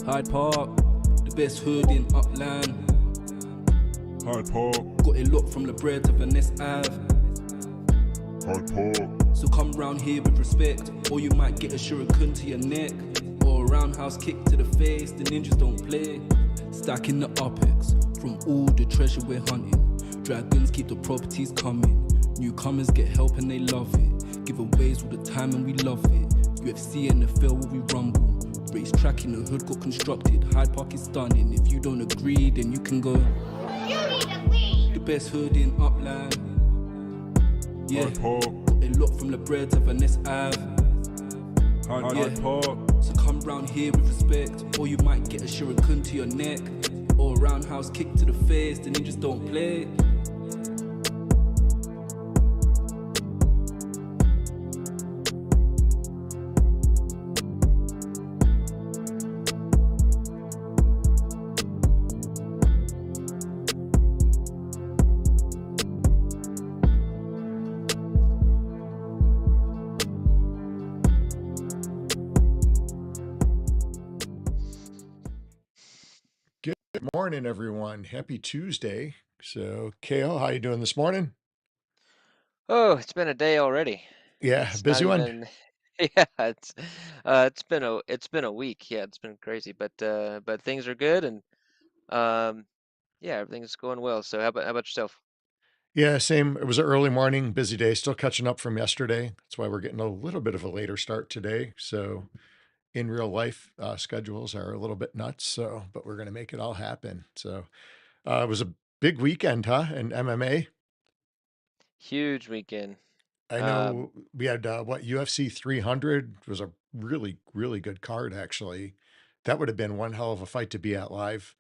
Hyde Park, the best hood in Upland. Hyde Park, Got it locked from the bread to Venice Ave. Hyde Park, So come round here with respect, or you might get a shuriken to your neck, or a roundhouse kick to the face. The ninjas don't play. Stacking the UPEX from all the treasure we're hunting. Dragons keep the properties coming. Newcomers get help and they love it. Giveaways all the time and we love it. UFC and the NFL where we rumble. Race track in the hood got constructed. Hyde Park is stunning. If you don't agree, then you can go. You need to leave. The best hood in Upland. Yeah, Hyde Park, got it locked from the bread to Venice Ave. Hyde Park, So come round here with respect, or you might get a shuriken to your neck, or a roundhouse kick to the face. The ninjas don't play. Good morning, everyone. Happy Tuesday. So, KO, how you doing this morning? Oh, it's been a day already. Yeah, It's not busy one. even yeah, it's been a week. Yeah, it's been crazy, but things are good and um yeah, everything's going well. So how about yourself? Yeah, same. It was an early morning, busy day. Still catching up from yesterday. That's why we're getting a little bit of a later start today. So, in real life, schedules are a little bit nuts. So, but we're going to make it all happen. So, it was a big weekend, huh? In MMA. Huge weekend. I Um know we had what UFC 300 was a really, really good card, actually. That would have been one hell of a fight to be at live.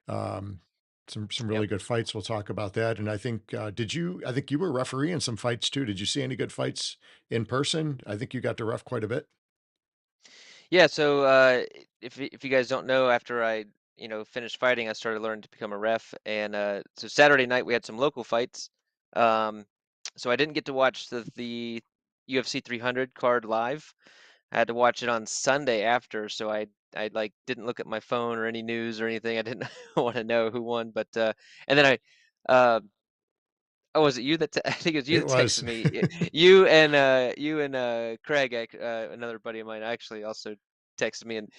Um, some yep. really good fights. We'll talk about that. And I think I think you were refereeing some fights too. Did you see any good fights in person? I think you got to ref quite a bit. Yeah, so if you guys don't know, after I, finished fighting, I started learning to become a ref and so Saturday night we had some local fights. Um so I didn't get to watch the UFC 300 card live. I had to watch it on Sunday after, so I like didn't look at my phone or any news or anything. I didn't want to know who won, but and then uh oh, was it you that I think it was you It that was, texted me. You and Craig, another buddy of mine, actually also texted me and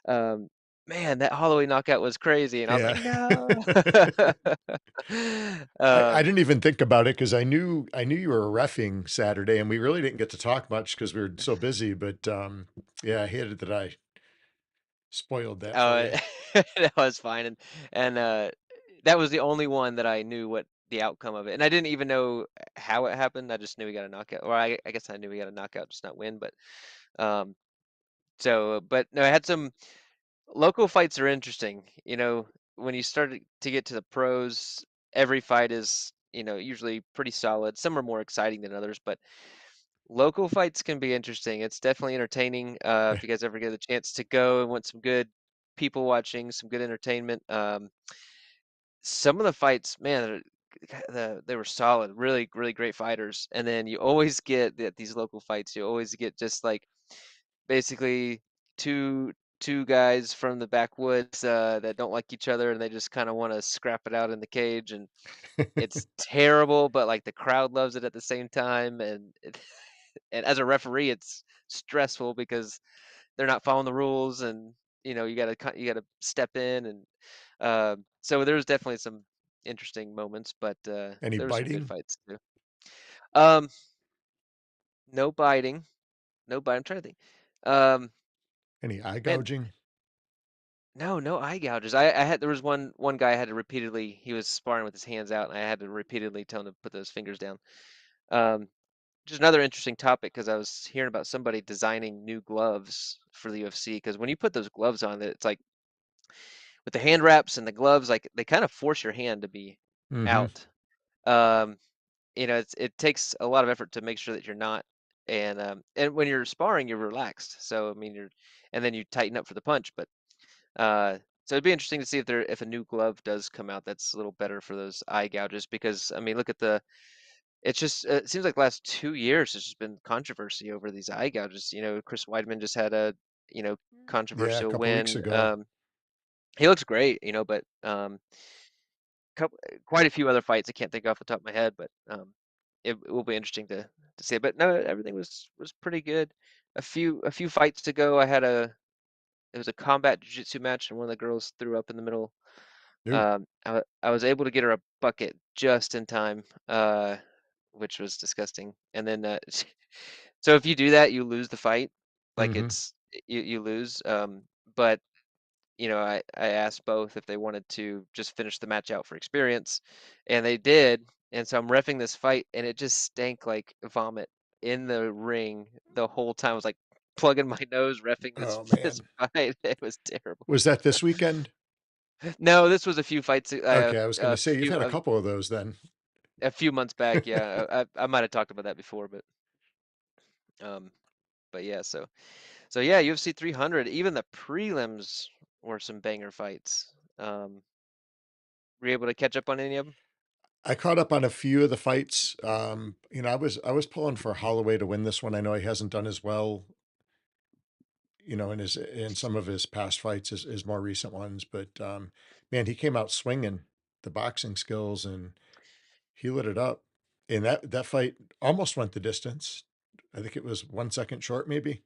um man, that Holloway knockout was crazy, and I was like, yeah. no. I um didn't even think about it because I knew you were refing Saturday, and we really didn't get to talk much because we were so busy. But yeah, I hated that I spoiled that for oh, you. that was fine, and that was the only one that I knew what the outcome of it, and I didn't even know how it happened. I just knew he got a knockout, or I guess I knew he got a knockout, just not win. But um, but no, I had some local fights are interesting. When you start to get to the pros, every fight is usually pretty solid. Some are more exciting than others, but local fights can be interesting. It's definitely entertaining. If you guys ever get a chance to go and want some good people watching, some good entertainment. Some of the fights, man, they were solid, really, really great fighters. And then you always get at these local fights, you always get just like basically two guys from the backwoods that don't like each other, and they just kind of want to scrap it out in the cage, and it's terrible, but like the crowd loves it at the same time, and and as a referee, it's stressful because they're not following the rules, and you gotta step in, and so there's definitely some interesting moments, but Any there were some good biting? fights too. Um, no biting, no bite. I'm trying to think. Um, Any eye man, gouging? no, no eye gouges. I had there was one guy I had to repeatedly. He was sparring with his hands out, and I had to repeatedly tell him to put those fingers down. Um, just another interesting topic because I was hearing about somebody designing new gloves for the UFC. Because when you put those gloves on, it's like with the hand wraps and the gloves, like they kind of force your hand to be Mm-hmm. out. Um, it takes a lot of effort to make sure that you're not, and when you're sparring, you're relaxed. So I mean, and then you tighten up for the punch. But so it'd be interesting to see if a new glove does come out that's a little better for those eye gouges. Because I mean, look at the it's just it seems like the last 2 years there's just been controversy over these eye gouges. Chris Weidman just had a you know Yeah, a controversial couple weeks win. ago. He looks great, but quite a few other fights I can't think off the top of my head, but it will be interesting to see. But no, everything was pretty good. A few fights ago, it was a combat jiu-jitsu match, and one of the girls threw up in the middle. Ooh. I was able to get her a bucket just in time, which was disgusting. And then so if you do that, you lose the fight. Like Mm-hmm. it's you lose. But I asked both if they wanted to just finish the match out for experience, and they did. And so I'm reffing this fight, and it just stank like vomit in the ring the whole time. I was like plugging my nose, reffing this Oh this man. fight. It was terrible. Was that this weekend? No, this was a few fights, Okay, I was gonna say you've had a couple of those then. a few months back. Yeah, I might have talked about that before, um, but yeah. So yeah, UFC 300. Even the prelims were some banger fights. Were you able to catch up on any of them? I caught up on a few of the fights. I was pulling for Holloway to win this one. I know he hasn't done as well, in some of his past fights as his more recent ones, but man, he came out swinging the boxing skills and he lit it up. And that fight almost went the distance. I think it was 1 second short, maybe.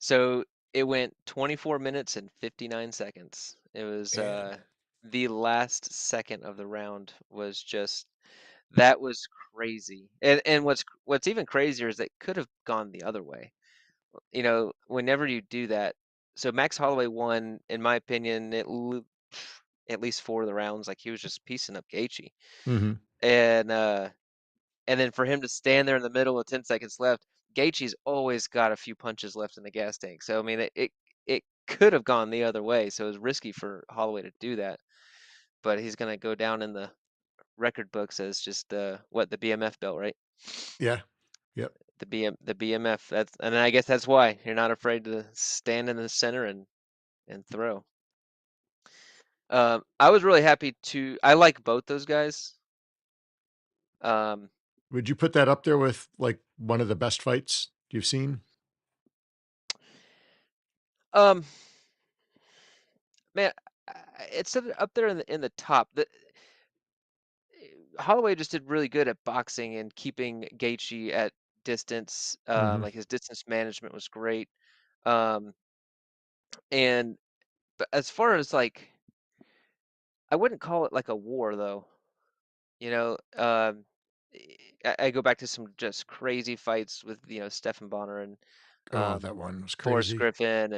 So it went 24 minutes and 59 seconds. It was And the last second of the round was just that was crazy. And what's even crazier is that could have gone the other way. Whenever you do that, so Max Holloway won, in my opinion, at least 4 of the rounds. Like he was just piecing up Gaethje, hmm and then for him to stand there in the middle with 10 seconds left, Gaethje's always got a few punches left in the gas tank. So I mean, it could have gone the other way. So it was risky for Holloway to do that, but he's gonna go down in the record books as just the BMF belt, right? yeah, yep. The BMF. And I guess that's why you're not afraid to stand in the center and throw. I was really happy to. I like both those guys. Um, Would you put that up there with like one of the best fights you've seen? um, man, it's up there in the top. Holloway just did really good at boxing and keeping Gaethje at distance. hmm Like his distance management was great. Um, and but as far as like, I wouldn't call it like a war though. You know, I go back to some just crazy fights with Stephan Bonner and Oh, um, that one was Forrest crazy. Griffin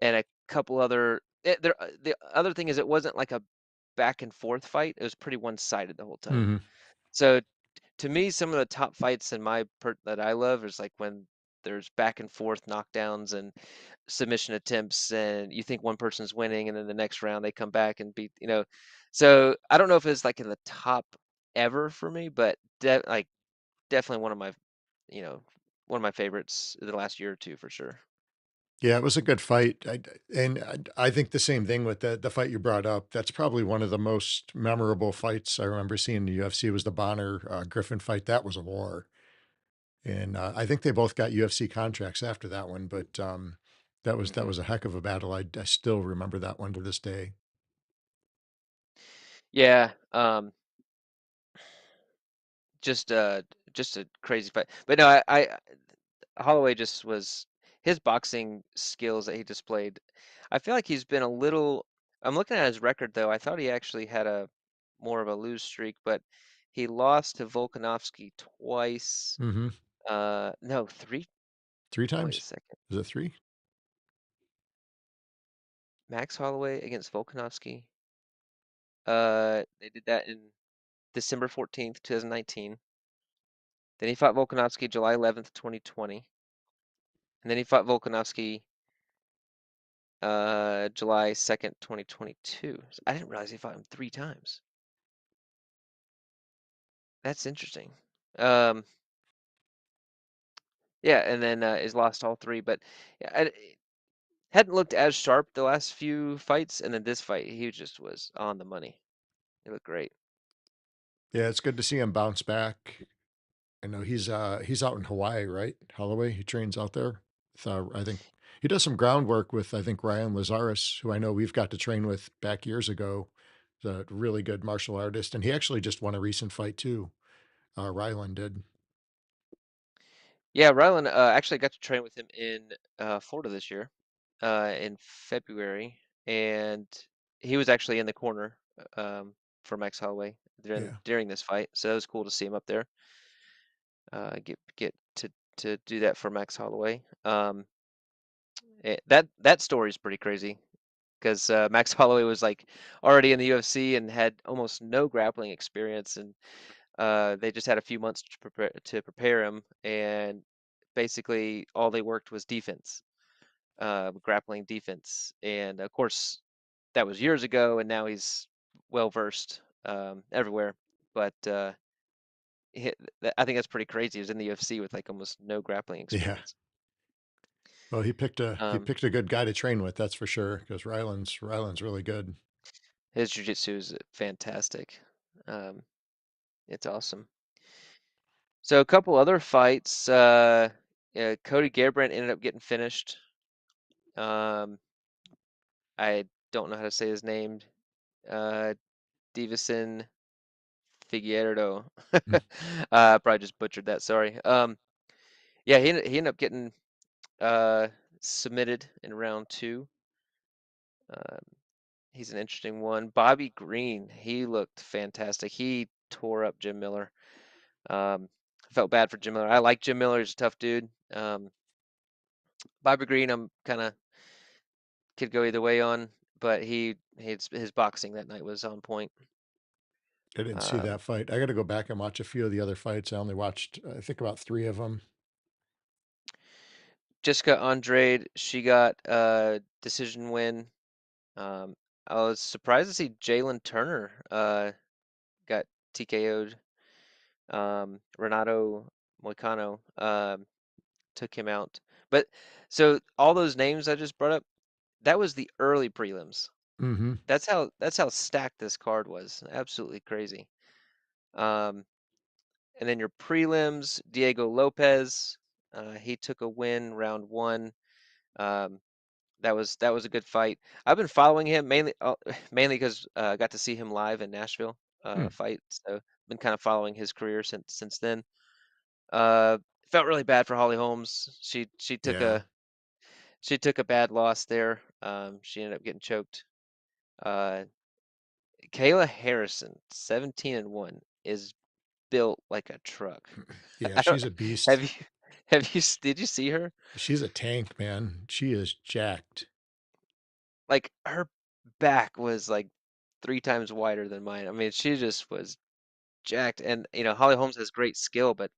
and a couple other. The other thing is it wasn't like a back and forth fight. It was pretty one-sided the whole time. hmm So to me, some of the top fights that I love is like when there's back and forth knockdowns and submission attempts, and you think one person's winning, and then the next round they come back and beat. So I don't know if it's like in the top ever for me, but definitely you know, one of my favorites in the last year or two for sure. Yeah, it was a good fight. I think the same thing with the fight you brought up. That's probably one of the most memorable fights I remember seeing in the UFC was the Bonner Griffin fight. That was a war. And I think they both got UFC contracts after that one, but that hmm was a heck of a battle. I still remember that one to this day. Yeah, just uh, just a crazy fight. But no, Holloway just was his boxing skills that he displayed. I feel like he's been a little. I'm looking at his record though. I thought he actually had a more of a lose streak, but he lost to Volkanovski twice. hmm No, three. Three Wait a times? second. Is it three? Max Holloway against Volkanovski. They did that in December 14th, 2019. Then he fought Volkanovski July 11th, 2020. And then he fought Volkanovski July 2nd, 2022. So I didn't realize he fought him three times. That's interesting. Um, yeah, and then he's lost all three, but yeah, hadn't looked as sharp the last few fights, and then this fight, he just was on the money. He looked great. Yeah, it's good to see him bounce back. I know he's out in Hawaii, right? Holloway, he trains out there. So I think he does some groundwork with I think Ryan Lazaris, who I know we've got to train with back years ago. He's a really good martial artist, and he actually just won a recent fight too. Ryland did. Yeah, Rylan actually got to train with him in Florida this year, in February, and he was actually in the corner for Max Holloway Yeah, during this fight. So that was cool to see him up there. Get to do that for Max Holloway. That story is pretty crazy because Max Holloway was like already in the UFC and had almost no grappling experience, and they just had a few months to prepare him, and basically all they worked was defense, grappling defense, and of course that was years ago, and now he's well versed everywhere. But I think that's pretty crazy. He was in the UFC with like almost no grappling yeah. experience. Well, he Um, picked a good guy to train with, that's for sure. Because Ryland's really good. his jiu-jitsu is fantastic. Um, it's awesome. So a couple other fights. Yeah, Cody Garbrandt ended up getting finished. Um, I don't know how to say his name. Uh, Davison Figueiredo. Mm. Probably just butchered that. Sorry. Yeah, he ended up getting uh submitted in round two. Um, he's an interesting one. Bobby Green, he looked fantastic. He tore up Jim Miller. Felt bad for Jim Miller. I like Jim Miller. He's a tough dude. Bobby Green, I'm kind of could go either way on, but his boxing that night was on point. I didn't see Um, that fight. I got to go back and watch a few of the other fights. I only watched, I think, about three of them. Jessica Andrade, she got a decision win. I was surprised to see Jalen Turner got TKO'd. Renato Moicano took him out. But so all those names I just brought up, that was the early prelims. Mm-hmm. That's how stacked this card was. Absolutely crazy. Um, and then your prelims, Diego Lopez, he took a win round one. Um, that was a good fight. I've been following him mainly because I got to see him live in Nashville Hmm. fight. So been kind of following his career since then. Uh, Felt really bad for Holly Holmes. Yeah. She took a bad loss there. She ended up getting choked. Uh, Kayla Harrison, 17-1, is built like a truck. Yeah, I don't she's a beast. have you did you see her? She's a tank, man. She is jacked. Like her back was like three times wider than mine. I mean, she just was jacked. And Holly Holmes has great skill, but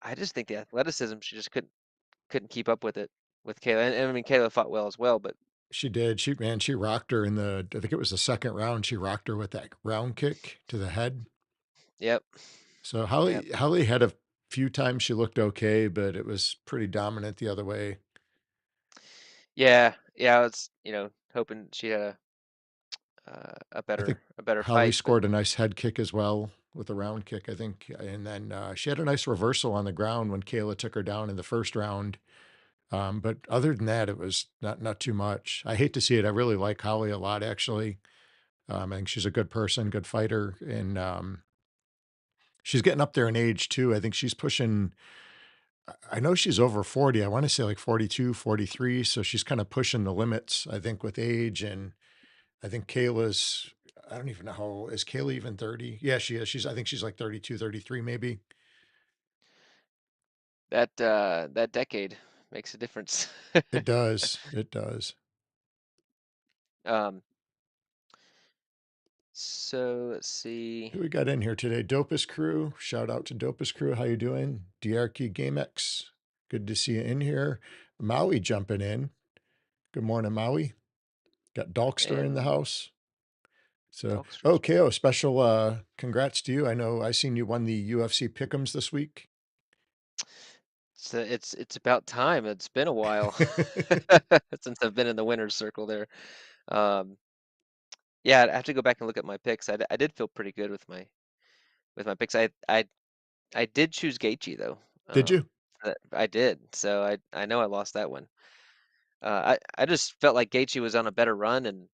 I just think the athleticism she just couldn't keep up with it with Kayla. And I mean, Kayla fought well as well, but She did. She rocked her in I think it was the second round. She rocked her with that round kick to the head. yep, So yep. Holly had a few times she looked okay, but it was pretty dominant the other way. Yeah, yeah. I was hoping she had a I think better Holly fight, but scored a nice head kick as well with a round kick, I think. And then she had a nice reversal on the ground when Kayla took her down in the first round. But other than that, it was not too much. I hate to see it. I really like Holly a lot, actually. I think she's a good person, good fighter, and she's getting up there in age too. I think she's pushing. I know she's over 40. I want to say like 42, 43. So she's kind of pushing the limits, I think, with age. And I think Kayla's, I don't even know how old, is Kayla even 30? Yeah, she is. I think she's like 32, 33, maybe. That decade makes a difference. It does. It does. Um, so let's see. Who we got in here today? Dopest Crew. Shout out to Dopest Crew. How you doing? DRK GameX. Good to see you in here. Maui jumping in. Good morning, Maui. Got Dalkster in the And house. So, Docksters. oh, KO, special congrats to you. I know I seen you won the UFC Pick'ems this week. So it's about time. It's been a while since I've been in the winner's circle there. Um, yeah, I have to go back and look at my picks. I did feel pretty good with my picks. I did choose Gaethje though. Did you? I did. So I know I lost that one. I just felt like Gaethje was on a better run, and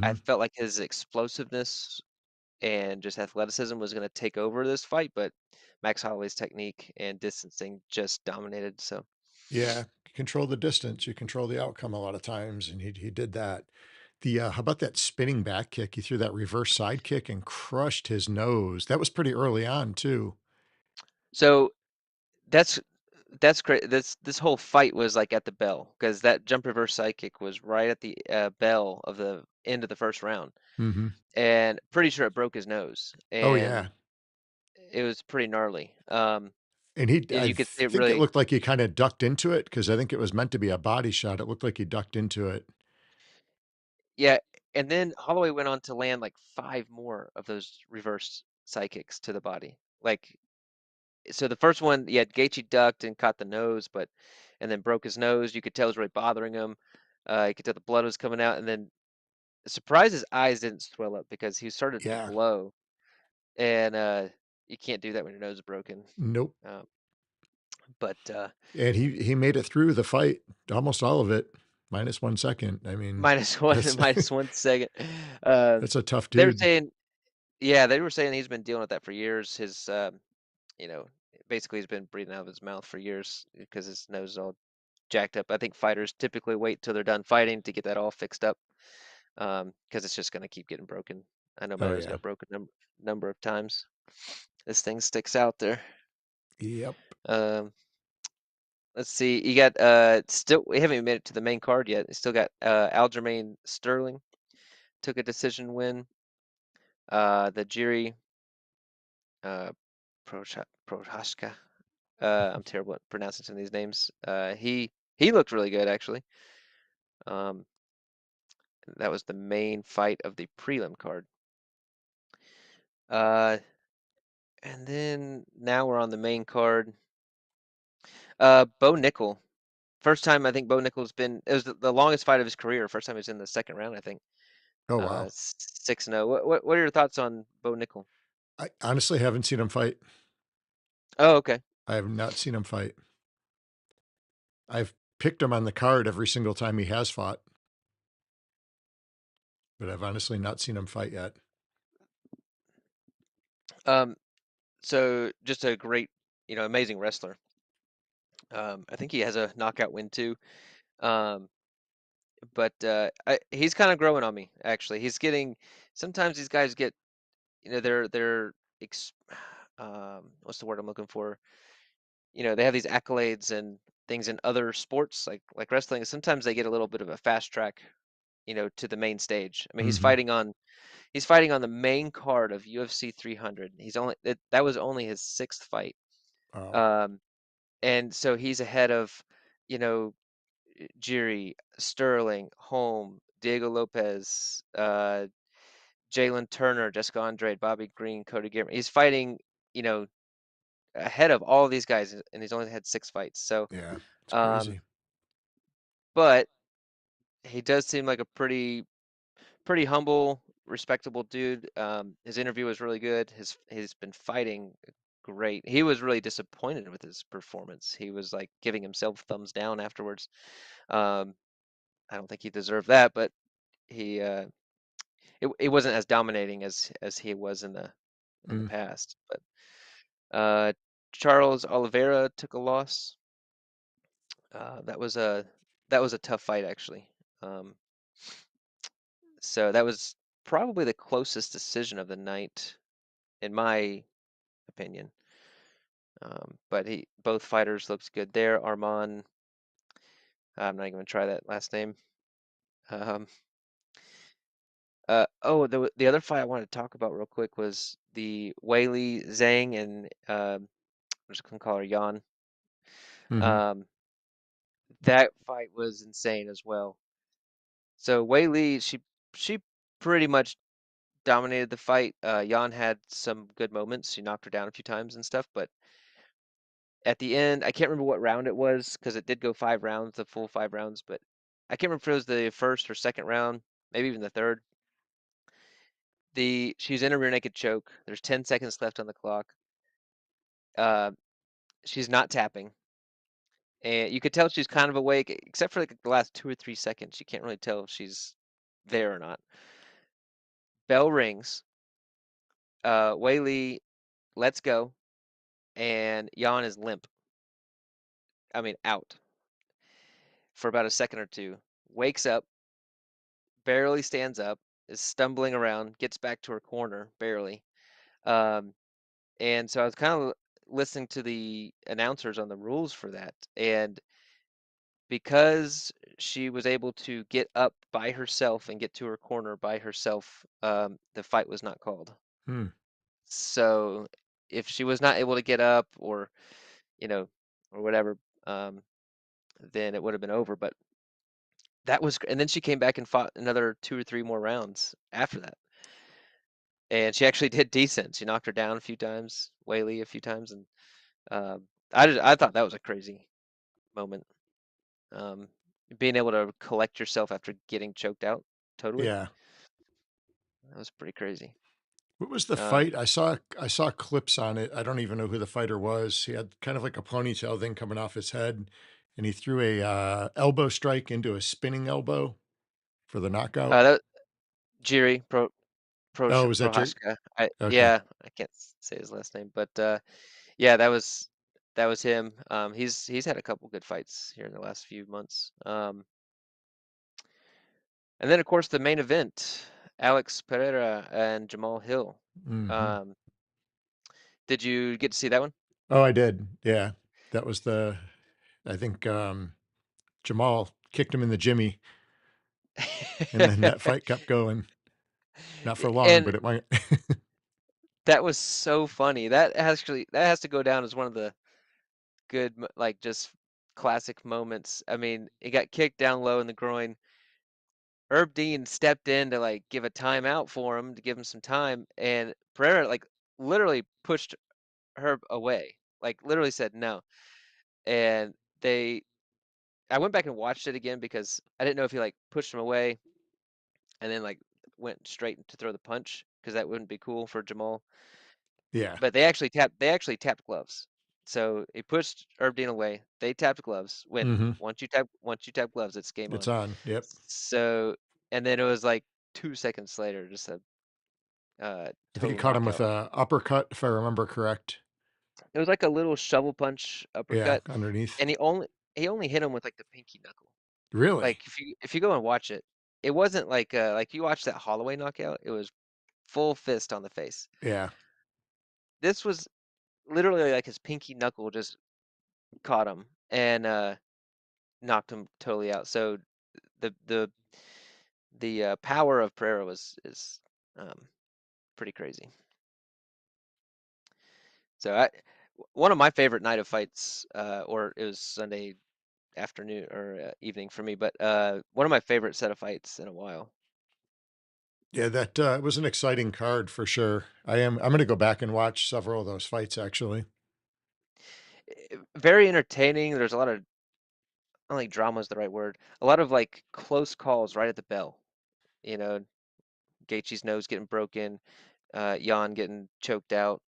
I Mm-hmm. felt like his explosiveness and just athleticism was going to take over this fight, but Max Holloway's technique and distancing just dominated. So Yeah, control the distance. You control the outcome a lot of times, and he did that. The how about that spinning back kick? He threw that reverse side kick and crushed his nose. That was pretty early on too. so that's that's great. This whole fight was like at the bell because that jump reverse side kick was right at the bell of the end of the first round, Mm-hmm. and pretty sure it broke his nose, Oh and yeah, it was pretty gnarly. and he. And I you could see it think it really. looked like he kind of ducked into it because I think it was meant to be a body shot. It looked like he ducked into it. Yeah, and then Holloway went on to land like five more of those reverse side kicks to the body. Like, so the first one, yeah, Gaethje ducked and caught the nose, and then broke his nose. You could tell it was really bothering him. You could tell the blood was coming out, and then surprised his eyes didn't swell up because he started to Yeah. glow, and you can't do that when your nose is broken. Nope. Um, but And he made it through the fight, almost all of it, minus 1 second. I mean, minus one, that's minus 1 second. Uh, that's a tough they were dude. saying, yeah, they were saying he's been dealing with that for years. His you know, basically he's been breathing out of his mouth for years because his nose is all jacked up. I think fighters typically wait till they're done fighting to get that all fixed up, because it's just going to keep getting broken. I know my Oh nose yeah. got broken number of times. This thing sticks out there. Yep. Um, let's see. You got still we haven't even made it to the main card yet. You still got Aljamain Sterling took a decision win. The Jiri uh, Prochazka. I'm terrible at pronouncing some of these names. He looked really good actually. Um, that was the main fight of the prelim card. Uh, and then now we're on the main card. Bo Nickel. First time I think Bo Nickel's been. It was the longest fight of his career. First time he was in the second round, I think. Oh wow. 6-0. What are your thoughts on Bo Nickel? I honestly haven't seen him fight. Oh, okay. I have not seen him fight. I've picked him on the card every single time he has fought, but I've honestly not seen him fight yet. Um, so just a great, amazing wrestler. I think he has a knockout win too. Um, but he's kind of growing on me actually. He's getting. Sometimes these guys get, they're what's the word I'm looking for? They have these accolades and things in other sports like wrestling. Sometimes they get a little bit of a fast track, to the main stage. I mean, Mm-hmm. he's fighting on the main card of UFC 300. That was only his sixth fight. Wow. Um, and so he's ahead of, you know, Jiri, Sterling, Holm, Diego Lopez, Jalen Turner, Jessica Andrade, Bobby Green, Cody Garbrandt. He's fighting, you know, ahead of all these guys, and he's only had six fights. So, Yeah, it's um, crazy. but he does seem like a pretty humble, respectable dude. His interview was really good. He's been fighting great. He was really disappointed with his performance. He was like giving himself thumbs down afterwards. Um, I don't think he deserved that, but he it wasn't as dominating as he was in the Mm. past. But Charles Oliveira took a loss. That was a tough fight actually. Um, so that was probably the closest decision of the night, in my opinion. But both fighters looked good there. Arman, I'm not even gonna try that last name. Um, the other fight I wanted to talk about real quick was the Weili Zhang and I'm just gonna call her Yan. Hmm. Um, that fight was insane as well. So Weili, she pretty much dominated the fight. Yan had some good moments. She knocked her down a few times and stuff, but at the end, I can't remember what round it was because it did go 5 rounds, the full 5 rounds, but I can't remember if it was the first or second round, maybe even the third. She's in a rear naked choke. There's 10 seconds left on the clock. Uh, she's not tapping, and you could tell she's kind of awake, except for like the last 2 or 3 seconds. You can't really tell if she's there or not. Bell rings. Wei Li lets go, and Yan is limp. I mean, out for about a second or two. Wakes up, barely stands up, is stumbling around, gets back to her corner, barely. Um, and so I was kind of listening to the announcers on the rules for that. And because she was able to get up by herself and get to her corner by herself, the fight was not called. Hmm. So if she was not able to get up or, you know, or whatever, um, then it would have been over. But that was, and then she came back and fought another 2 or 3 more rounds after that. And she actually did decent. She knocked her down a few times, Whaley a few times, and I thought that was a crazy moment. Um, Being able to collect yourself after getting choked out totally, Yeah. that was pretty crazy. What was the Um, fight? I saw clips on it. I don't even know who the fighter was. He had kind of like a ponytail thing coming off his head, and he threw a elbow strike into a spinning elbow for the knockout. that Jiri Oh, was that Jerry? Prohashka. Okay. Yeah, I can't say his last name, but yeah, that was him. He's had a couple good fights here in the last few months. And then of course the main event, Alex Pereira and Jamal Hill. Hmm. Um, did you get to see that one? Oh, I did. Yeah, that was I think Jamal kicked him in the jimmy, and then that fight kept going. Not for long, And but it went. that was so funny. That has to go down as one of the good like just classic moments. I mean, he got kicked down low in the groin. Herb Dean stepped in to like give a timeout for him to give him some time, and Pereira like literally pushed Herb away. Like literally said no. And I went back and watched it again because I didn't know if he like pushed him away and then like went straight to throw the punch because that wouldn't be cool for Jamal. Yeah. But they actually tapped gloves. So he pushed Herb Dean away. They tapped gloves. When Hmm. once you tap gloves, it's game It's on. on. Yep. So and then it was like 2 seconds later, just a I think he total caught him with knockout. a uppercut, if I remember correct. It was like a little shovel punch Yeah, uppercut, underneath. and he only hit him with like the pinky knuckle. Really? Like if you go and watch it, it wasn't like you watch that Holloway knockout. It was full fist on the face. Yeah. This was literally like his pinky knuckle just caught him and knocked him totally out. So the the the power of Pereira is um, pretty crazy. So one of my favorite night of fights, or it was Sunday afternoon or evening for me, but one of my favorite set of fights in a while. Yeah, that was an exciting card for sure. I'm gonna go back and watch several of those fights actually. Very entertaining. There's a lot of, I don't think drama is the right word. A lot of like close calls right at the bell. You know, Gaethje's nose getting broken, Jan getting choked out,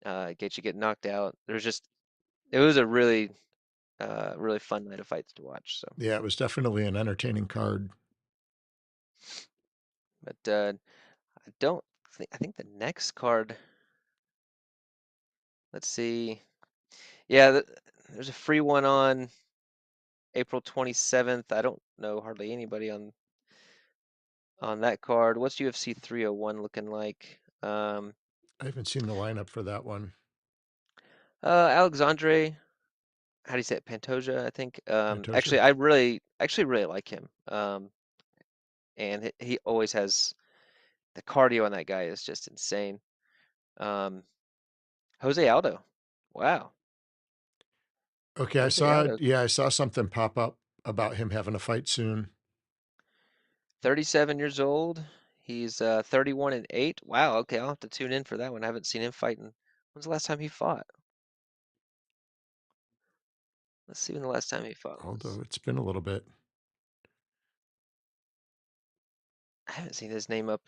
Gaethje getting knocked out. It was a really fun night of fights to watch. So, Yeah, it was definitely an entertaining card. but I think the next card. Let's see. Yeah, there's a free one on April 27th. I don't know hardly anybody on that card. What's UFC 301 looking like? I haven't seen the lineup for that one. Alexandre, how do you say it? Pantoja, I think. Pantoja? Actually, actually really like him. And he always has the cardio on that guy is just insane. Um, Jose Aldo. Wow. Okay, Jose Aldo, I saw something pop up about him having a fight soon. 37 years old. He's 31 and 8. Wow, okay, I'll have to tune in for that one. I haven't seen him fighting. When's the last time he fought? Let's see when the last time he fought was. Although it's been a little bit. I haven't seen his name up.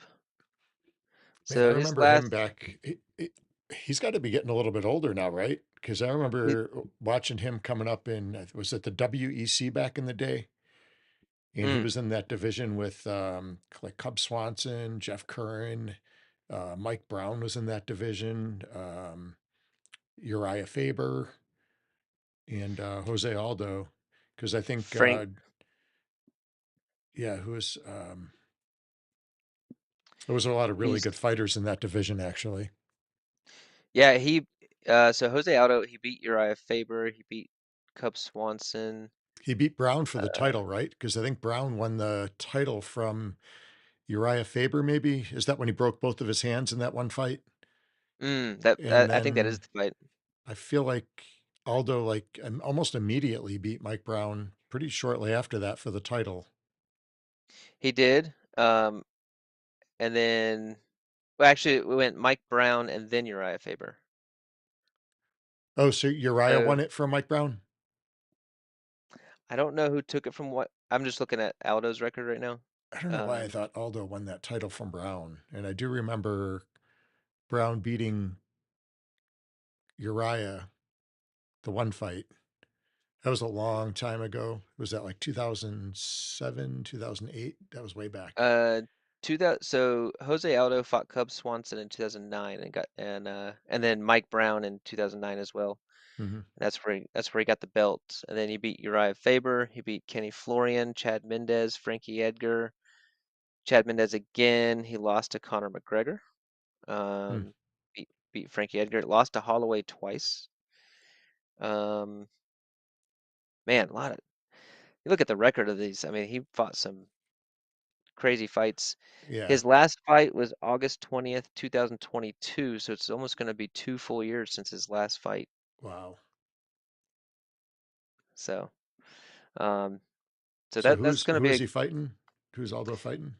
Man, I So his remember him last back. He's got to be getting a little bit older now, right? Because I he- remember watching him coming up in, was it the WEC back in the day? And he mm, was in that division with like Cub Swanson, Jeff Curran, Mike Brown was in that division, Uriah Faber, and Jose Aldo. Because I think, Frank yeah, who was, there was a lot of really he's good fighters in that division, actually. yeah, so Jose Aldo, he beat Uriah Faber, he beat Cub Swanson. He beat Brown for the Uh, title, right? Because I think Brown won the title from Uriah Faber, maybe. Is that when he broke both of his hands in that one fight? And I think that is then the fight. I feel like Aldo, like, almost immediately beat Mike Brown pretty shortly after that for the title. He did. And then well, actually, we went Mike Brown and then Uriah Faber. Oh, so Uriah So won it from Mike Brown? I don't know who took it from what. I'm just looking at Aldo's record right now. I don't know why I Um, thought Aldo won that title from Brown. And I do remember Brown beating Uriah the one fight. That was a long time ago. Was that like 2007, 2008? That was way back. uh, 2000. So Jose Aldo fought Cub Swanson in 2009 and then Mike Brown in 2009 as well. Hmm. That's where he got the belt. And then he beat Uriah Faber. He beat Kenny Florian, Chad Mendez, Frankie Edgar, Chad Mendez again. He lost to Conor McGregor. Hmm. Um, beat Frankie Edgar. Lost to Holloway twice. Um, man, a lot of you look at the record of these. I mean, he fought some crazy fights. Yeah. His last fight was August 20th, 2022, so it's almost going to be 2 full years since his last fight. Wow. So, um, so So that's going to who be is a he fighting? Who's Aldo fighting?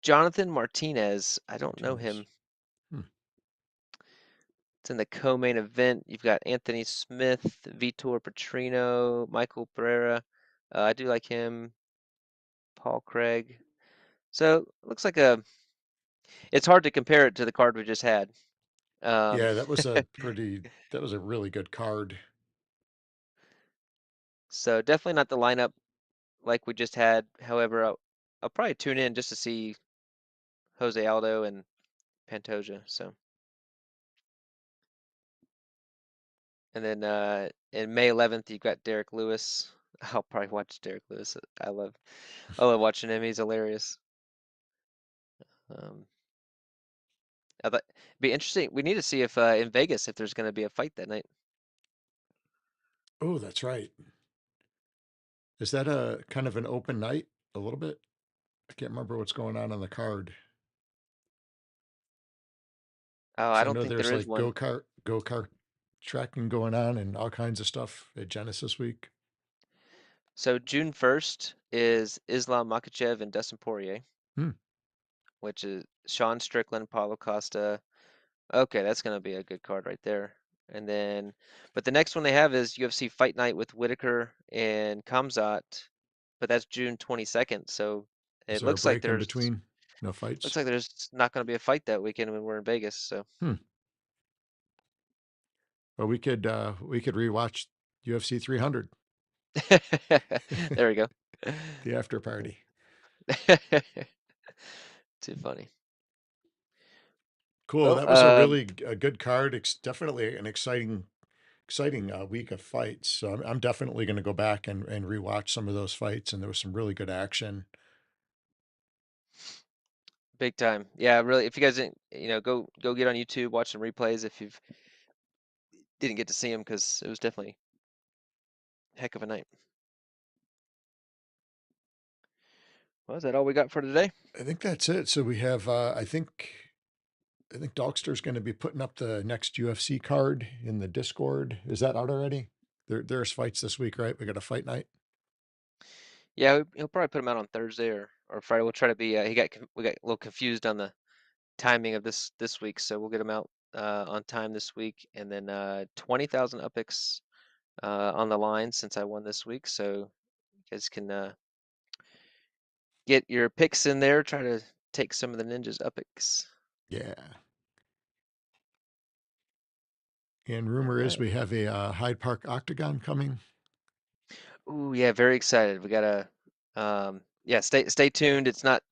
Jonathan Martinez. I don't know Martinez. him. Hmm. It's in the co-main event. You've got Anthony Smith, Vitor Petrino, Michael Pereira. I do like him. Paul Craig. So looks like a. It's hard to compare it to the card we just had. Um, Yeah, that was a really good card. so definitely not the lineup like we just had. However, I'll probably tune in just to see Jose Aldo and Pantoja. So, and then in May 11th, you've got Derek Lewis. I'll probably watch Derek Lewis. I love watching him. He's hilarious. Um, I thought it'd be interesting. We need to see if in Vegas if there's going to be a fight that night. Oh, that's right. Is that a kind of an open night a little bit? I can't remember what's going on the card. Oh, I So I don't know think there there's is like one. go kart tracking going on and all kinds of stuff at Genesis Week. So June 1st is Islam Makhachev and Dustin Poirier, Hmm. which is Sean Strickland, Paulo Costa. Okay, that's going to be a good card right there. And then, but the next one they have is UFC Fight Night with Whitaker and Kamzat, but that's June 22nd. So Is it there a break in between? No looks fights? like there's not going to be a fight that weekend when we're in Vegas. So Hmm. Well, we could rewatch UFC 300, there we go. the after party. Too funny. Cool. Well, That was a really a good card. Definitely an exciting week of fights. So I'm definitely going to go back and rewatch some of those fights. And there was some really good action. big time. Yeah, really. If you guys didn't, go get on YouTube, watch some replays. didn't get to see him because it was definitely a heck of a night. Well, is that all we got for today? I think that's it. So we have, I think Dogster's going to be putting up the next UFC card in the Discord. Is that out already? There's fights this week, right? We got a fight night. Yeah, he'll probably put him out on Thursday or Friday. We'll try to be. We got a little confused on the timing of this week, so we'll get him out on time this week, and then 20,000 upicks on the line since I won this week. So you guys can get your picks in there. Try to take some of the ninjas upicks. Yeah. And All rumor is right. we have a Hyde Park Octagon coming. Ooh, yeah, very excited. We gotta, yeah, stay tuned. It's not,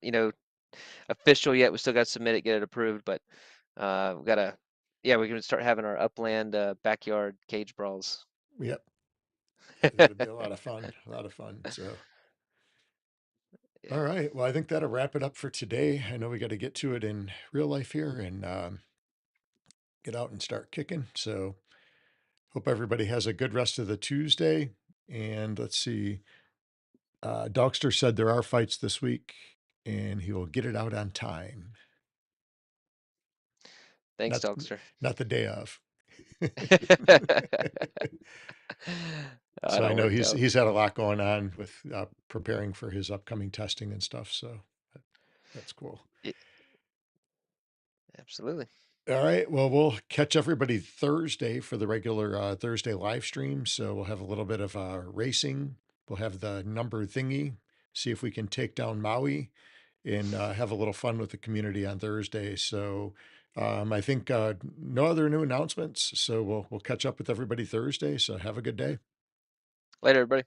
official yet. We still got to submit it, get it approved, but we gotta, yeah, we're gonna start having our upland backyard cage brawls. Yep. It'll be a lot of fun. A lot of fun. So, Yeah. all right. Well, I think that'll wrap it up for today. I know we got to get to it in real life here and get out and start kicking. So, hope everybody has a good rest of the Tuesday. And let's see. Dogster said there are fights this week and he will get it out on time. Thanks, Not, Dogster. not the day of. Oh, So I don't know worry, Joe. he's had a lot going on with preparing for his upcoming testing and stuff. So that's cool. Yeah, absolutely. All right. Well, we'll catch everybody Thursday for the regular Thursday live stream. So we'll have a little bit of racing. We'll have the number thingy, see if we can take down Maui and have a little fun with the community on Thursday. So I think no other new announcements. So we'll catch up with everybody Thursday. So have a good day. Later, everybody.